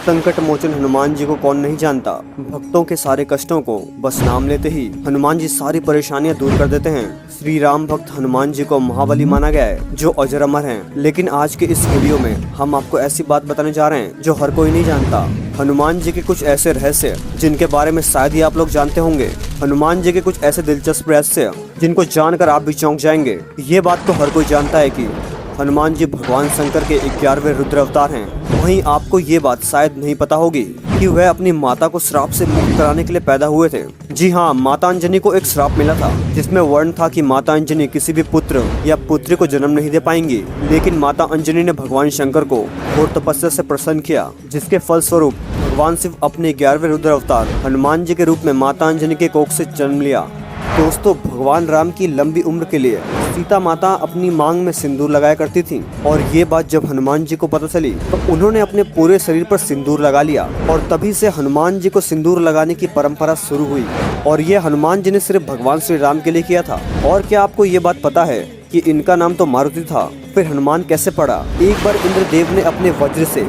संकट मोचन हनुमान जी को कौन नहीं जानता। भक्तों के सारे कष्टों को बस नाम लेते ही हनुमान जी सारी परेशानियां दूर कर देते हैं। श्री राम भक्त हनुमान जी को महाबली माना गया है जो अजर अमर हैं। लेकिन आज के इस वीडियो में हम आपको ऐसी बात बताने जा रहे हैं जो हर कोई नहीं जानता। हनुमान जी के कुछ ऐसे रहस्य जिनके बारे में शायद ही आप लोग जानते होंगे। हनुमान जी के कुछ ऐसे दिलचस्प रहस्य जिनको जानकर आप भी चौंक जाएंगे। ये बात तो हर कोई जानता है कि हनुमान जी भगवान शंकर के 11वें रुद्र अवतार हैं। वहीं आपको ये बात शायद नहीं पता होगी कि वह अपनी माता को श्राप से मुक्त कराने के लिए पैदा हुए थे। जी हाँ, माता अंजनी को एक श्राप मिला था जिसमें वर्ण था कि माता अंजनी किसी भी पुत्र या पुत्री को जन्म नहीं दे पाएंगी। लेकिन माता अंजनी ने भगवान शंकर को घोर तपस्या से प्रसन्न किया, जिसके फलस्वरूप भगवान शिव अपने 11वें रुद्र अवतार हनुमान जी के रूप में माता अंजनी के कोख से जन्म लिया। दोस्तों, भगवान राम की लंबी उम्र के लिए सीता माता अपनी मांग में सिंदूर लगाया करती थीं। और ये बात जब हनुमान जी को पता चली तो उन्होंने अपने पूरे शरीर पर सिंदूर लगा लिया और तभी से हनुमान जी को सिंदूर लगाने की परंपरा शुरू हुई। और ये हनुमान जी ने सिर्फ भगवान श्री राम के लिए किया था। और क्या आपको ये बात पता है कि इनका नाम तो मारुति था, फिर हनुमान कैसे पड़ा? एक बार इंद्रदेव ने अपने वज्र से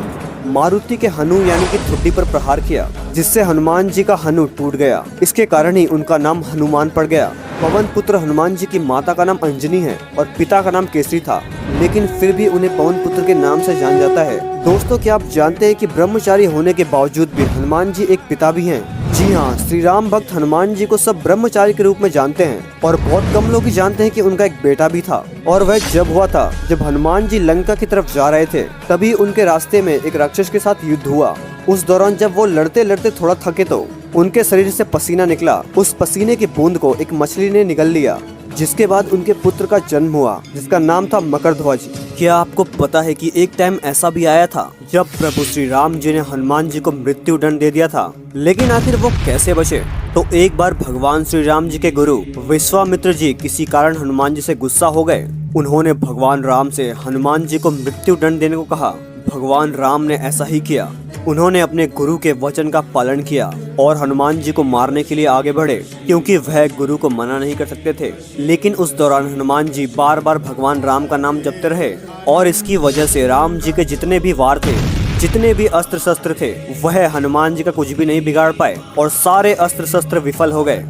मारुति के हनु यानी कि ठुड्डी पर प्रहार किया, जिससे हनुमान जी का हनु टूट गया। इसके कारण ही उनका नाम हनुमान पड़ गया। पवन पुत्र हनुमान जी की माता का नाम अंजनी है और पिता का नाम केसरी था, लेकिन फिर भी उन्हें पवन पुत्र के नाम से जाना जाता है। दोस्तों, क्या आप जानते हैं कि ब्रह्मचारी होने के बावजूद भी हनुमान जी एक पिता भी हैं? जी हाँ, श्री राम भक्त हनुमान जी को सब ब्रह्मचारी के रूप में जानते हैं और बहुत कम लोग ही जानते हैं कि उनका एक बेटा भी था। और वह जब हुआ था जब हनुमान जी लंका की तरफ जा रहे थे, तभी उनके रास्ते में एक राक्षस के साथ युद्ध हुआ। उस दौरान जब वो लड़ते लड़ते थोड़ा थके तो उनके शरीर से पसीना निकला। उस पसीने की बूंद को एक मछली ने निगल लिया, जिसके बाद उनके पुत्र का जन्म हुआ, जिसका नाम था मकरध्वज। क्या आपको पता है कि एक टाइम ऐसा भी आया था जब प्रभु श्री राम जी ने हनुमान जी को मृत्यु दंड दे दिया था, लेकिन आखिर वो कैसे बचे? तो एक बार भगवान श्री राम जी के गुरु विश्वामित्र जी किसी कारण हनुमान जी से गुस्सा हो गए। उन्होंने भगवान राम से हनुमान जी को मृत्यु दंड देने को कहा। भगवान राम ने ऐसा ही किया। उन्होंने अपने गुरु के वचन का पालन किया और हनुमान जी को मारने के लिए आगे बढ़े, क्योंकि वह गुरु को मना नहीं कर सकते थे। लेकिन उस दौरान हनुमान जी बार बार भगवान राम का नाम जपते रहे और इसकी वजह से राम जी के जितने भी वार थे, जितने भी अस्त्र शस्त्र थे, वह हनुमान जी का कुछ भी नहीं बिगाड़ पाए और सारे अस्त्र शस्त्र विफल हो गए।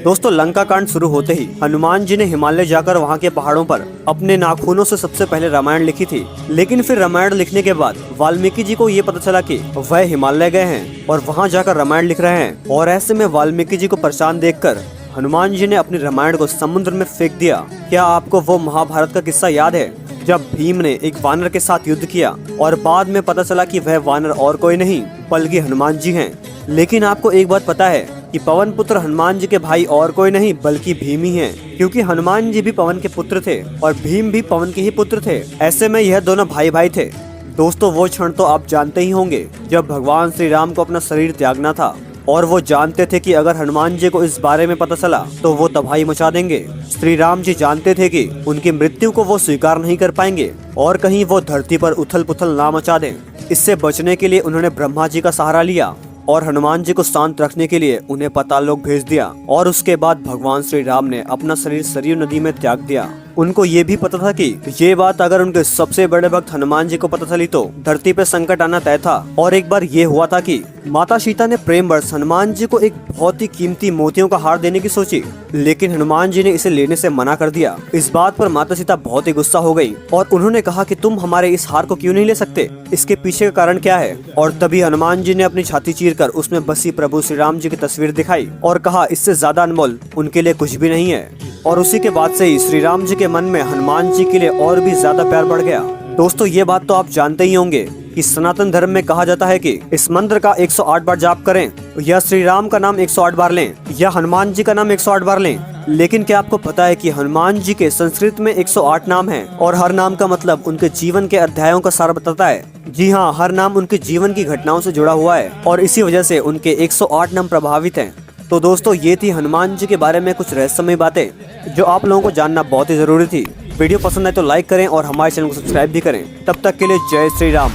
दोस्तों, लंका कांड शुरू होते ही हनुमान जी ने हिमालय जाकर वहां के पहाड़ों पर अपने नाखूनों से सबसे पहले रामायण लिखी थी। लेकिन फिर रामायण लिखने के बाद वाल्मीकि जी को ये पता चला कि वह हिमालय गए हैं और वहां जाकर रामायण लिख रहे हैं। और ऐसे में वाल्मीकि जी को परेशान देखकर हनुमान जी ने अपनी रामायण को समुद्र में फेंक दिया। क्या आपको वो महाभारत का किस्सा याद है जब भीम ने एक वानर के साथ युद्ध किया और बाद में पता चला कि वह वानर और कोई नहीं बल्कि हनुमान जी हैं? लेकिन आपको एक बात पता है कि पवन पुत्र हनुमान जी के भाई और कोई नहीं बल्कि भीम ही हैं, क्योंकि हनुमान जी भी पवन के पुत्र थे और भीम भी पवन के ही पुत्र थे। ऐसे में यह दोनों भाई भाई थे। दोस्तों, वो क्षण तो आप जानते ही होंगे जब भगवान श्री राम को अपना शरीर त्यागना था और वो जानते थे कि अगर हनुमान जी को इस बारे में पता चला तो वो तबाही मचा देंगे। श्री राम जी जानते थे कि उनकी मृत्यु को वो स्वीकार नहीं कर पाएंगे और कहीं वो धरती पर उथल पुथल ना मचा दें। इससे बचने के लिए उन्होंने ब्रह्मा जी का सहारा लिया और हनुमान जी को शांत रखने के लिए उन्हें पाताल लोक भेज दिया। और उसके बाद भगवान श्री राम ने अपना शरीर सरयू नदी में त्याग दिया। उनको ये भी पता था कि ये बात अगर उनके सबसे बड़े भक्त हनुमान जी को पता चली तो धरती पे संकट आना तय था। और एक बार ये हुआ था कि माता सीता ने प्रेमवश हनुमान जी को एक बहुत ही कीमती मोतियों का हार देने की सोची, लेकिन हनुमान जी ने इसे लेने से मना कर दिया। इस बात पर माता सीता बहुत ही गुस्सा हो गई और उन्होंने कहा कि तुम हमारे इस हार को क्यों नहीं ले सकते, इसके पीछे का कारण क्या है? और तभी हनुमान जी ने अपनी छाती चीरकर उसमें बसी प्रभु श्री राम जी की तस्वीर दिखाई और कहा इससे ज्यादा अनमोल उनके लिए कुछ भी नहीं है। और उसी के बाद से ही श्री राम जी के मन में हनुमान जी के लिए और भी ज्यादा प्यार बढ़ गया। दोस्तों, ये बात तो आप जानते ही होंगे कि सनातन धर्म में कहा जाता है कि इस मंत्र का 108 बार जाप करें, या श्री राम का नाम 108 बार लें, या हनुमान जी का नाम 108 बार लें। लेकिन क्या आपको पता है कि हनुमान जी के संस्कृत में 108 नाम हैं और हर नाम का मतलब उनके जीवन के अध्यायों का सार बताता है। जी हाँ, हर नाम उनके जीवन की घटनाओं से जुड़ा हुआ है और इसी वजह से उनके 108 नाम प्रभावित हैं। तो दोस्तों, ये थी हनुमान जी के बारे में कुछ रहस्यमय बातें जो आप लोगों को जानना बहुत ही जरूरी थी। वीडियो पसंद आए तो लाइक करें और हमारे चैनल को सब्सक्राइब भी करें। तब तक के लिए जय श्री राम।